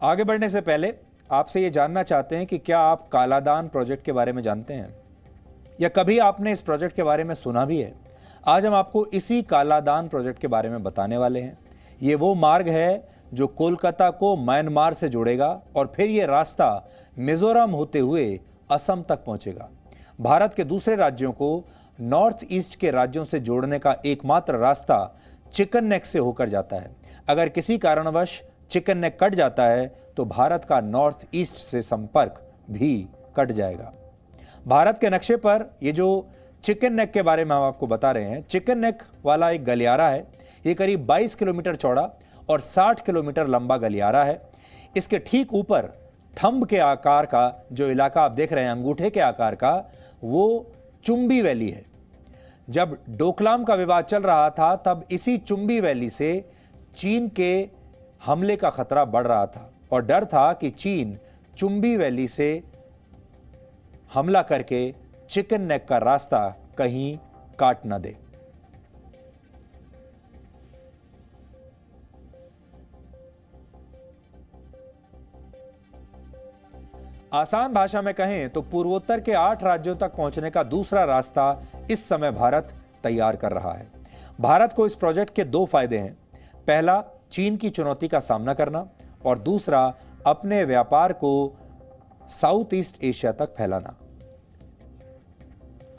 आगे बढ़ने से पहले आपसे ये जानना चाहते हैं कि क्या आप कालादान प्रोजेक्ट के बारे में जानते हैं या कभी आपने इस प्रोजेक्ट के बारे में सुना भी है। आज हम आपको इसी कालादान प्रोजेक्ट के बारे में बताने वाले हैं। ये वो मार्ग है जो कोलकाता को म्यांमार से जोड़ेगा और फिर ये रास्ता मिजोरम होते हुए असम तक पहुंचेगा। भारत के दूसरे राज्यों को नॉर्थ ईस्ट के राज्यों से जोड़ने का एकमात्र रास्ता चिकन नेक से होकर जाता है। अगर किसी कारणवश चिकन नेक कट जाता है तो भारत का नॉर्थ ईस्ट से संपर्क भी कट जाएगा। भारत के नक्शे पर ये जो चिकन नेक के बारे में हम आपको बता रहे हैं, चिकन नेक वाला एक गलियारा है। ये करीब 22 किलोमीटर चौड़ा और 60 किलोमीटर लंबा गलियारा है। इसके ठीक ऊपर थंब के आकार का जो इलाका आप देख रहे हैं, अंगूठे के आकार का, वो चुंबी वैली है। जब डोकलाम का विवाद चल रहा था तब इसी चुंबी वैली से चीन के हमले का खतरा बढ़ रहा था और डर था कि चीन चुंबी वैली से हमला करके चिकन नेक का रास्ता कहीं काट न दे। आसान भाषा में कहें तो पूर्वोत्तर के 8 राज्यों तक पहुंचने का दूसरा रास्ता इस समय भारत तैयार कर रहा है। भारत को इस प्रोजेक्ट के 2 फायदे हैं। पहला, चीन की चुनौती का सामना करना और दूसरा, अपने व्यापार को साउथ ईस्ट एशिया तक फैलाना।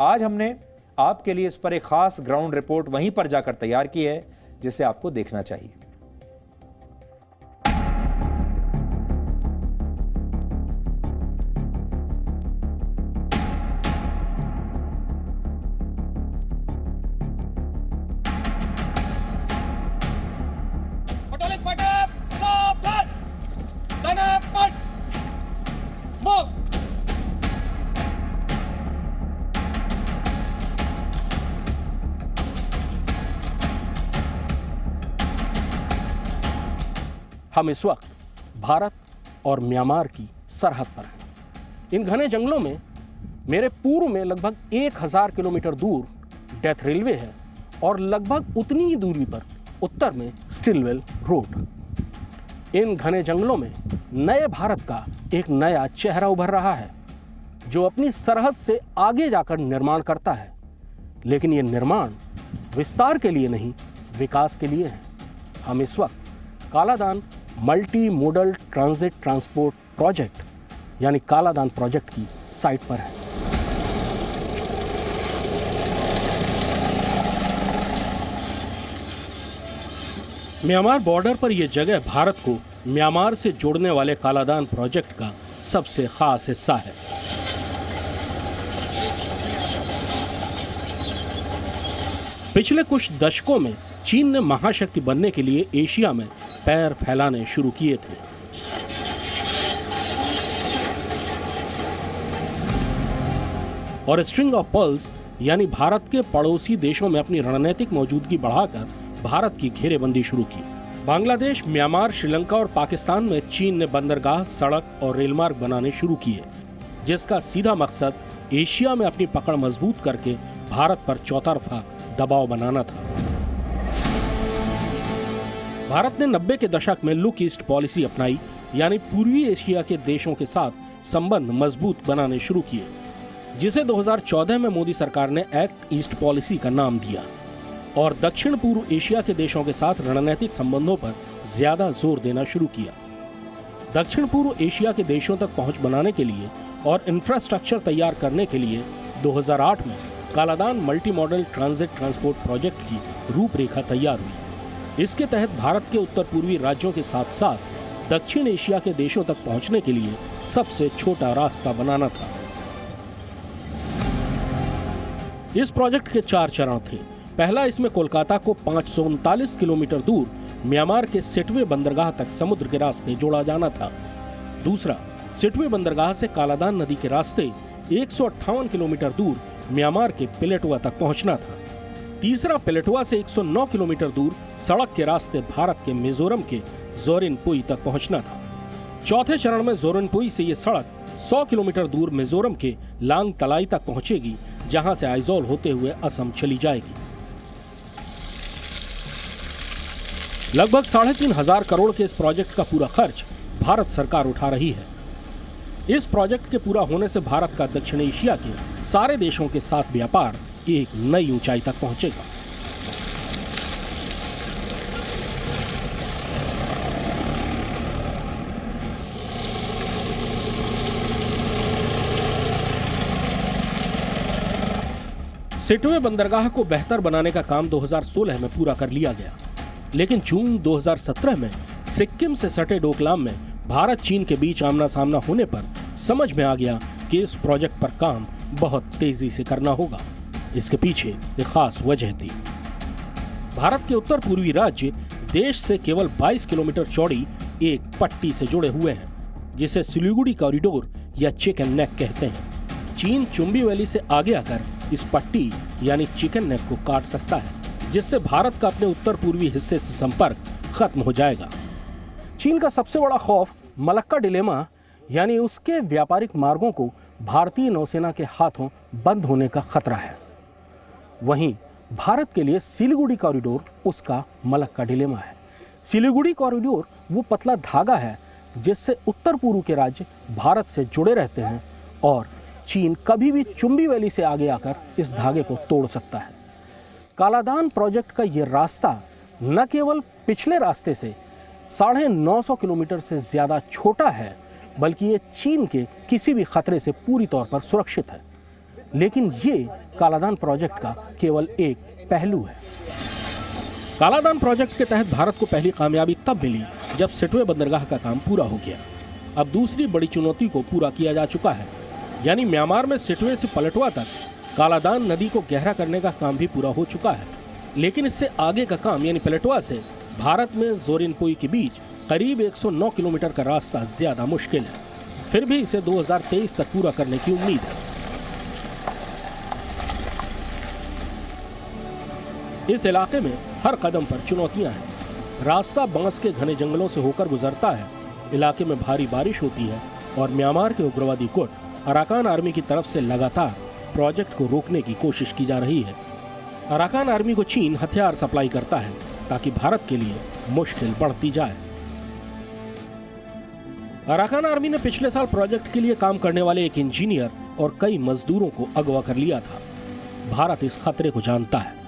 आज हमने आपके लिए इस पर एक खास ग्राउंड रिपोर्ट वहीं पर जाकर तैयार की है जिसे आपको देखना चाहिए। हम इस वक्त भारत और म्यांमार की सरहद पर हैं। इन घने जंगलों में मेरे पूर्व में लगभग 1000 किलोमीटर दूर डेथ रेलवे है और लगभग उतनी ही दूरी पर उत्तर में स्टिलवेल रोड। इन घने जंगलों में नए भारत का एक नया चेहरा उभर रहा है जो अपनी सरहद से आगे जाकर निर्माण करता है। लेकिन ये निर्माण विस्तार के लिए नहीं, विकास के लिए है। हम इस वक्त Kaladan multi modal transit transport project यानी कालादान प्रोजेक्ट की साइट पर है। म्यांमार बॉर्डर पर यह जगह भारत को म्यांमार से जोड़ने वाले कालादान प्रोजेक्ट का सबसे खास हिस्सा है। पिछले कुछ दशकों में चीन ने महाशक्ति बनने के लिए एशिया में पैर फैलाने शुरू किए थे। और स्ट्रिंग ऑफ पर्ल्स यानी भारत के पड़ोसी देशों में अपनी रणनीतिक मौजूदगी बढ़ाकर भारत की घेरेबंदी शुरू की। बांग्लादेश, म्यांमार, श्रीलंका और पाकिस्तान में चीन ने बंदरगाह, सड़क और रेलमार्ग बनाने शुरू किए, जिसका सीधा मकसद एशिया में अपनी पकड़ मजबूत करके भारत पर चौतरफा दबाव बनाना था। भारत ने 90 के दशक में लुक ईस्ट पॉलिसी अपनाई, यानी पूर्वी एशिया के देशों के साथ संबंध मजबूत बनाने शुरू किए, जिसे 2014 में मोदी सरकार ने एक्ट ईस्ट पॉलिसी का नाम दिया और दक्षिण पूर्व एशिया के देशों के साथ रणनीतिक संबंधों पर ज्यादा जोर देना शुरू किया। दक्षिण पूर्व एशिया के देशों तक पहुंच बनाने के लिए और इंफ्रास्ट्रक्चर तैयार करने के लिए 2008 में Kaladan multi modal transit transport project की रूपरेखा तैयार हुई। इसके तहत भारत के उत्तर पूर्वी राज्यों के साथ साथ दक्षिण एशिया के देशों तक पहुंचने के लिए सबसे छोटा रास्ता बनाना था। इस प्रोजेक्ट के 4 चरण थे। पहला, इसमें कोलकाता को 539 किलोमीटर दूर म्यांमार के सिटवे बंदरगाह तक समुद्र के रास्ते जोड़ा जाना था। दूसरा, सिटवे बंदरगाह से कालादान नदी के रास्ते 158 किलोमीटर दूर म्यांमार के पिलेटुआ तक पहुंचना था। तीसरा, पिलेटुआ से 109 किलोमीटर दूर सड़क के रास्ते भारत के मिजोरम के जोरिनपुई तक पहुंचना था। चौथे चरण में जोरिनपुई से ये सड़क 100 किलोमीटर दूर मिजोरम के लांग तलाई तक पहुंचेगी, जहां से आइजोल होते हुए असम चली जाएगी। लगभग 3500 करोड़ के इस प्रोजेक्ट का पूरा खर्च भारत सरकार उठा रही है। इस प्रोजेक्ट के पूरा होने से भारत का दक्षिण एशिया के सारे देशों के साथ व्यापार एक नई ऊंचाई तक पहुंचेगा। सिटवे बंदरगाह को बेहतर बनाने का काम 2016 में पूरा कर लिया गया, लेकिन जून 2017 में सिक्किम से सटे डोकलाम में भारत चीन के बीच आमना सामना होने पर समझ में आ गया कि इस प्रोजेक्ट पर काम बहुत तेजी से करना होगा। इसके पीछे एक खास वजह थी। भारत के उत्तर पूर्वी राज्य देश से केवल 22 किलोमीटर चौड़ी एक पट्टी से जुड़े हुए हैं, जिसे सिलीगुड़ी कॉरिडोर या चिकन नेक कहते हैं। चीन चुंबी वैली से आगे आकर इस पट्टी यानी चिकन नेक को काट सकता है, जिससे भारत का अपने उत्तर पूर्वी हिस्से से संपर्क खत्म हो जाएगा। चीन का सबसे बड़ा खौफ मलक्का डिलेमा यानी उसके व्यापारिक मार्गों को भारतीय नौसेना के हाथों बंद होने का खतरा है। वहीं भारत के लिए सिलीगुड़ी कॉरिडोर उसका मलक्का डिलेमा है। सिलीगुड़ी कॉरिडोर वो पतला धागा है जिससे उत्तर पूर्व के राज्य भारत से जुड़े रहते हैं और चीन कभी भी चुंबी वैली से आगे आकर इस धागे को तोड़ सकता है। कालादान प्रोजेक्ट का ये रास्ता न केवल पिछले रास्ते से 950 किलोमीटर से ज्यादा छोटा है, बल्कि ये चीन के किसी भी खतरे से पूरी तौर पर सुरक्षित है। लेकिन ये कालादान प्रोजेक्ट का केवल एक पहलू है। कालादान प्रोजेक्ट के तहत भारत को पहली कामयाबी तब मिली जब सिटवे बंदरगाह का काम पूरा हो गया। अब दूसरी बड़ी चुनौती को पूरा किया जा चुका है, यानी म्यांमार में सिटवे से पलटवा तक कालादान नदी को गहरा करने का काम भी पूरा हो चुका है। लेकिन इससे आगे का काम यानी पलटवा से भारत में जोरिनपुई के बीच करीब 109 किलोमीटर का रास्ता ज्यादा मुश्किल है। फिर भी इसे 2023 तक पूरा करने की उम्मीद है। इस इलाके में हर कदम पर चुनौतियां हैं। रास्ता बांस के घने जंगलों से होकर गुजरता है। इलाके में भारी बारिश होती है और म्यांमार के उग्रवादी गुट अराकान आर्मी की तरफ से लगातार प्रोजेक्ट को रोकने की कोशिश की जा रही है। अराकान आर्मी को चीन हथियार सप्लाई करता है ताकि भारत के लिए मुश्किल बढ़ती जाए। अराकान आर्मी ने पिछले साल प्रोजेक्ट के लिए काम करने वाले एक इंजीनियर और कई मजदूरों को अगवा कर लिया था। भारत इस खतरे को जानता है।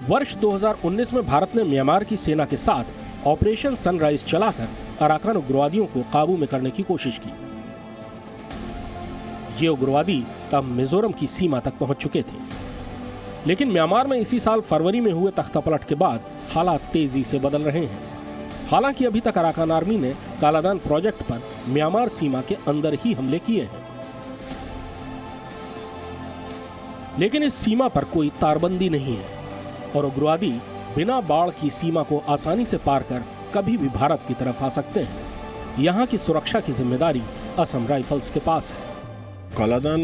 वर्ष 2019 में भारत ने म्यांमार की सेना के साथ ऑपरेशन सनराइज चलाकर अराकान उग्रवादियों को काबू में करने की कोशिश की। ये उग्रवादी तब मिजोरम की सीमा तक पहुंच चुके थे, लेकिन म्यांमार में इसी साल फरवरी में हुए तख्तापलट के बाद हालात तेजी से बदल रहे हैं। हालांकि अभी तक अराकान आर्मी ने कालादान प्रोजेक्ट पर म्यांमार सीमा के अंदर ही हमले किए हैं, लेकिन इस सीमा पर कोई तारबंदी नहीं है और उग्रवादी बिना बाढ़ की सीमा को आसानी से पार कर कभी भी भारत की तरफ आ सकते हैं। यहाँ की सुरक्षा की जिम्मेदारी असम राइफल्स के पास है। Kaladan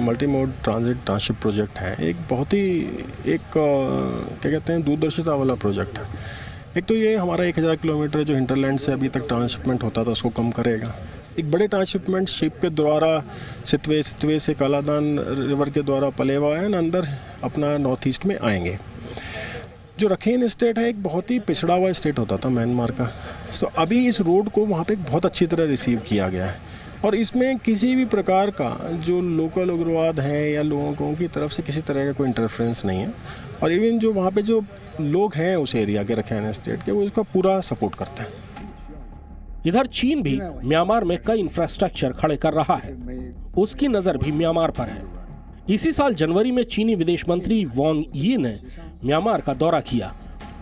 multi mode transit transship project है। एक बहुत ही क्या कहते हैं दूरदर्शिता वाला प्रोजेक्ट है। एक तो ये हमारा 1000 किलोमीटर जो हिंटरलैंड से अभी तक ट्रांसशिपमेंट होता था उसको कम करेगा। एक बड़े ट्रांसशिपमेंट शिप के द्वारा सितवे से कालादान रिवर के द्वारा पलेवा एंड अंदर अपना नॉर्थ ईस्ट में आएंगे। जो रखेन स्टेट है एक बहुत ही पिछड़ा हुआ स्टेट होता था म्यांमार का। सो अभी इस रोड को वहाँ पे बहुत अच्छी तरह रिसीव किया गया है और इसमें किसी भी प्रकार का जो लोकल उग्रवाद है या लोगों की तरफ से किसी तरह का कोई इंटरफेरेंस नहीं है। और इवन जो वहाँ पे जो लोग हैं उस एरिया के रखेन स्टेट के वो इसका पूरा सपोर्ट करते हैं। इधर चीन भी म्यांमार में कई इंफ्रास्ट्रक्चर खड़े कर रहा है। उसकी नजर भी म्यांमार पर है। इसी साल जनवरी में चीनी विदेश मंत्री वांग यी ने म्यांमार का दौरा किया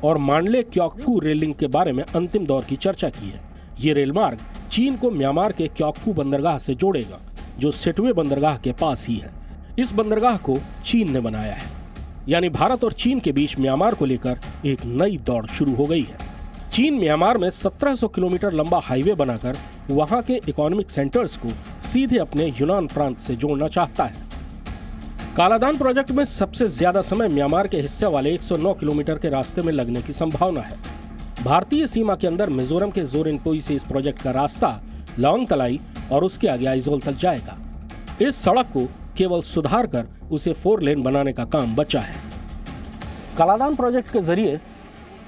और मांडले क्योकफू रेल लिंक के बारे में अंतिम दौर की चर्चा की है। ये रेल मार्ग चीन को म्यांमार के क्योकफू बंदरगाह से जोड़ेगा, जो सिटवे बंदरगाह के पास ही है। इस बंदरगाह को चीन ने बनाया है, यानी भारत और चीन के बीच म्यांमार को लेकर एक नई दौड़ शुरू हो गई है। चीन म्यांमार में 1700 किलोमीटर लंबा हाईवे बनाकर वहां के इकोनॉमिक सेंटर्स को सीधे अपने यूनान प्रांत से जोड़ना चाहता है। कालादान प्रोजेक्ट में सबसे ज्यादा समय म्यांमार के हिस्से वाले 109 किलोमीटर के रास्ते में लगने की संभावना है। भारतीय सीमा के अंदर मिजोरम के जोरिनपुई से इस प्रोजेक्ट का रास्ता लॉन्ग तलाई और उसके आगे आइजोल तक जाएगा। इस सड़क को केवल सुधार कर उसे 4 लेन बनाने का काम बचा है। कालादान प्रोजेक्ट के जरिए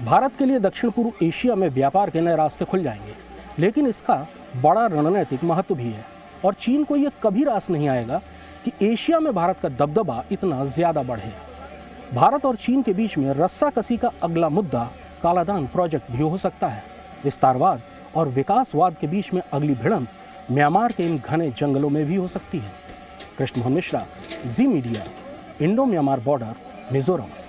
भारत के लिए दक्षिण पूर्व एशिया में व्यापार के नए रास्ते खुल जाएंगे। लेकिन इसका बड़ा रणनीतिक महत्व भी है और चीन को यह कभी रास नहीं आएगा कि एशिया में भारत का दबदबा इतना ज्यादा बढ़े। भारत और चीन के बीच में रस्साकसी का अगला मुद्दा कालादान प्रोजेक्ट भी हो सकता है। विस्तारवाद और विकासवाद के बीच में अगली भिड़ंत म्यांमार के इन घने जंगलों में भी हो सकती है। Krishna Mohan Mishra, Zee media, Indo Myanmar border, Mizoram.